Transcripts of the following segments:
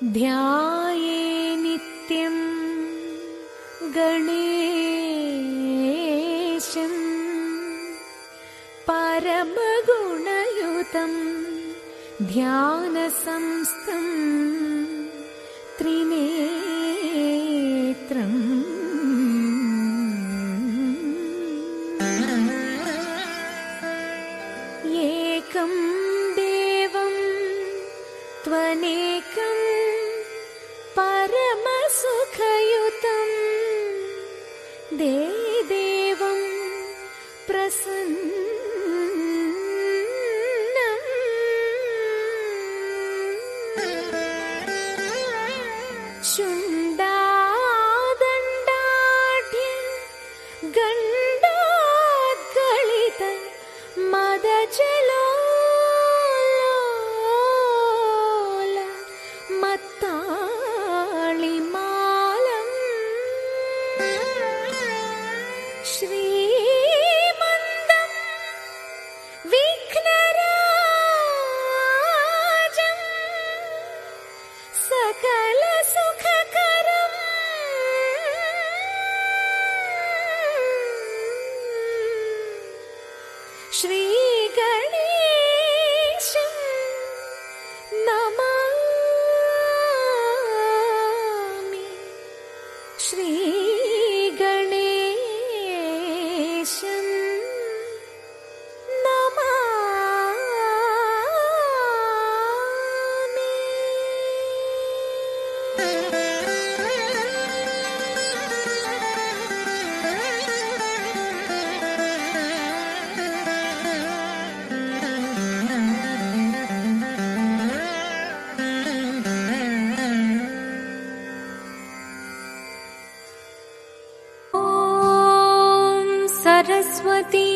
ധ്യായേ നിത്യം ഗണേശം പരമഗുണയുതം ധ്യാനസംസ്ഥം ത്രിനേത്രം ഏകം ദേവം ത്വനേകം പരമസുഖയുതം ദേവം പ്രസന്നം ശുണ്ഡാദണ്ഡാഢ്യ ഗണ്ഡോദ്ഗളിത മദജലോല മത്താളിമാലം ശ്രീമന്തം വിഘ്നരാജം സകല സുഖകരം ശ്രീഗണേശം നമാമി ശ്രീഗണേശം നമാമി. सरस्वती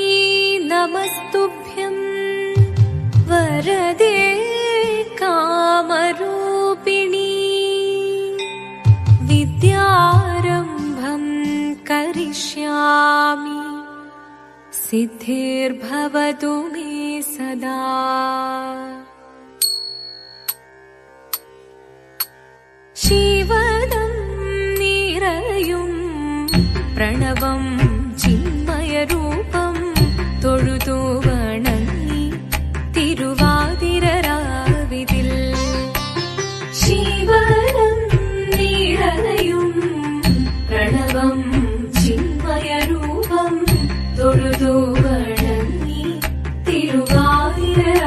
नमस्तुभ्यं वरदे कामरूपिणी विद्यारम्भं करिष्यामि सिद्धिर्भवतु मे सदा. शिवदं निरयुं प्रणवं ചിന്മയരൂപം തൊഴുതു വണങ്ങി തിരുവാതിരരാവിതിൽ ശിവനം നിറയും പ്രണവം ചിന്മയരൂപം തൊഴുതു വണങ്ങി തിരുവാതിരരാവിതിൽ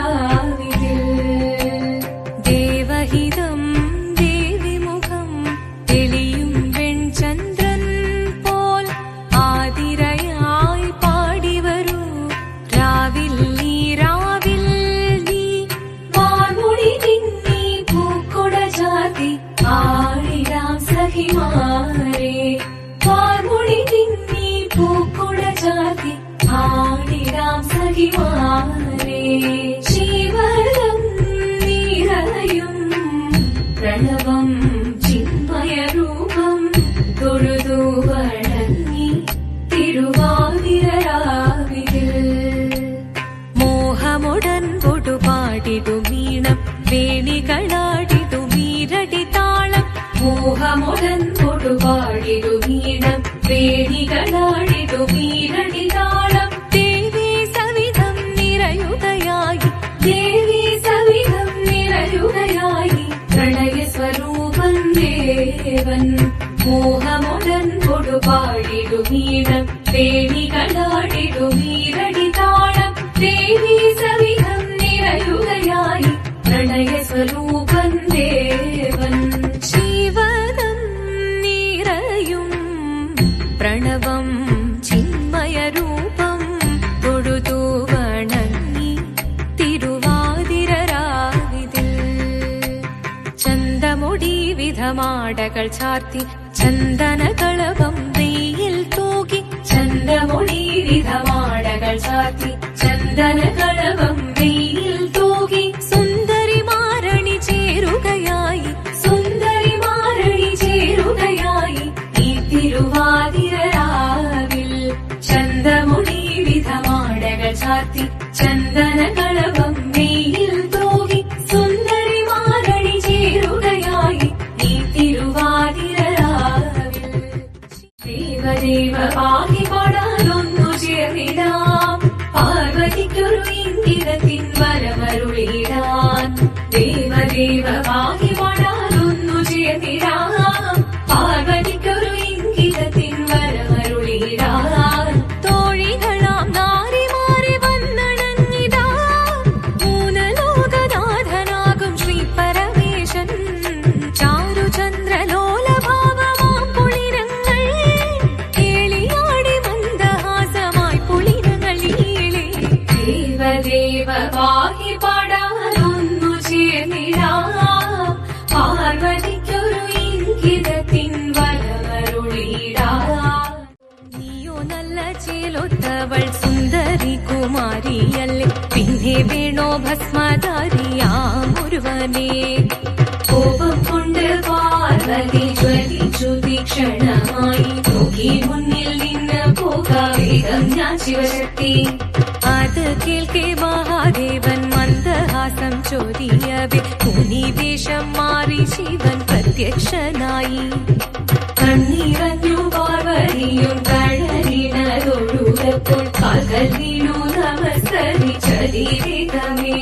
ദേവഹിതം ദേവിമുഖം തെളിയും വെൺചന്ദ്രൻ പോൽ ആതിരയായി പാടിവരൂ രാവിൽ നീ വാർമുടി തിന്നി പൂക്കൊട ചാർത്തി ആടിരാം സഖിമാരെ വാർമുടി തിന്നി പൂക്കൊട ചാർത്തി ആടിരാം സഖിമാരെ ശിവനം നിറയും പ്രണവം ചിന്മയരൂപം തൊഴുതു വണങ്ങി തിരുവാതിരരാവിതിൽ മോഹമുടൻ പൊടുപാടിടുമീണം വേണികളാടിടുമീരടി താളം മോഹമുടൻ പൊടുപാടിടുമീണം വേണികളാടിടുമീരടി താളം ദേവി സവിധം നിറയുകയായി ദേവി സവിധം നിറയുകയായി പ്രണയസ്വരൂപൻ ദേവൻ മോഹമുടൻ കൊടുപാടിടുമീണം വേണികളാടിടുമീരടി താളം ദേവി സവിധം നിറയുകയായി പ്രണയസ്വരൂപൻ ദേവൻ ശിവനം നിറയും പ്രണവം ചിന്മയരൂപം തൊഴുതു വണങ്ങി തിരുവാതിരരാവിതിൽ ചന്തമുടി വിധമാടകൾ ചാർത്തി ചന്ദനകളഭം വെയിൽ തൂകി ചന്തമുടി വിധമാടകൾ ചാർത്തി ചന്ദനകളഭം വെയിൽ തൂകി സുന്ദരിമാരണി ചേരുകയായി സുന്ദരിമാരണി ചേരുകയായി ഈ തിരുവാതിരരാവിൽ ചന്തമുടി വിധമാടകൾ ചാർത്തി ചന്ദനകളഭം വെയിൽ തൂകി സുന്ദരിമാരണി ചേരുകയായി ദേവദേവ പാഹി പാടാനൊന്നു ചേർന്നിടാം പാർവതിക്കൊരു ഇംഗിതത്തിൻ വരമരുളിടാം തോഴികളാം നാരിമാരെ വന്നണഞ്ഞിടാ മൂന്നലോകനാഥനാകും ശ്രീ പരമേശൻ ചാരുചന്ദ്രലോലഭാവമാം പുളിരങ്ങൾ കേളിയാടി മന്ദഹാസമായി പുളിരങ്ങൾ ഈളെ ദേവദേവ പാഹി പാടാനൊന്നു ചേർന്നിടാം പാർവതിക്കൊരു ഇംഗിതത്തിൻ വരമരുളിടാം നീയോ നല്ല ചേലൊത്തവൾ സുന്ദരി കുമാരിയല്ലേ പിന്നെ വേണോ ഭസ്മധാരിയാം ഒരുവനെ കോപം കൊണ്ട് പാർവതി ജ്വലിച്ചു തീക്ഷണമായി നോക്കി മുന്നിൽ നിന്ന് പോകാവേഗം ഞാൻ ശിവശക്തി അത് കേൾക്കെ മഹാദേവൻ മന്ദഹാസം ചൊരിയവേ മുനിവേഷം മാറി ശിവൻ പ്രത്യക്ഷനായി കണ്ണീറഞ്ഞു പാർവതിയും കഴലിനതൊഴുകപ്പോൾ കാൽകൾ വീണു നമസ്കരിച്ചതിരേതമേ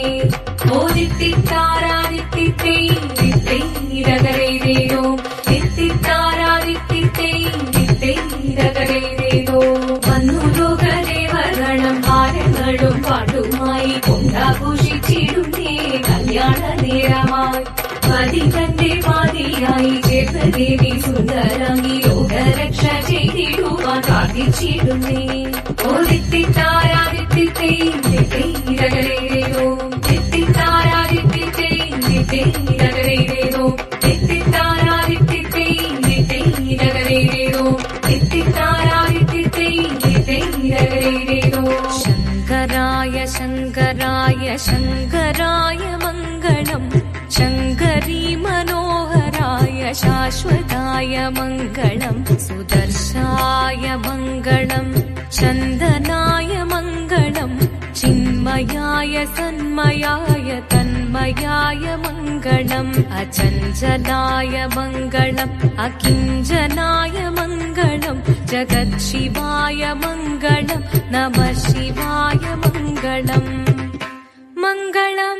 ഓദിത്തിത്താരാദിത്തിത്തൈരകരേതോ തിത്തിത്താരാദിത്തിത്തൈരകരേതോ വന്നു ലോകദേവഗണം ഭാരങ്ങളും പാട്ടുമായി കൊണ്ടാഘോഷിച്ചിടുന്നേ കല്യാണ നേരമായി മതി തന്റെ പാതിയായി ചേർന്നദേവി സുന്ദരങ്ങി ലോകരക്ഷ ചെയ്തിടുവാൻ പ്രാർത്ഥിച്ചിടുന്നേ ഓദിത്തിത്താരാദിത്തിത്തൈരകരേതോ തിത്തിത്താരാദിത്തിത്തൈരകരേതോ തിത്തിത്താരാദിത്തിത്തൈരകരേതോ തിത്തിത്താരാദിത്തിത്തൈരകരേതോ ശങ്കരായ ശങ്കരായ ശങ്കരായ മംഗളം ശങ്കരീ മനോഹരായ ശാശ്വതായ മംഗളം സുദർശായ മംഗളം ചന്ദനായ മംഗളം ചിന്മയായ സന്മയായ തന്മയായ മംഗളം അചഞ്ചലായ മംഗളം അകിഞ്ചനായ മംഗളം ജഗത്ശിവായ മംഗളം നമഃ ശിവായ മംഗളം മംഗളം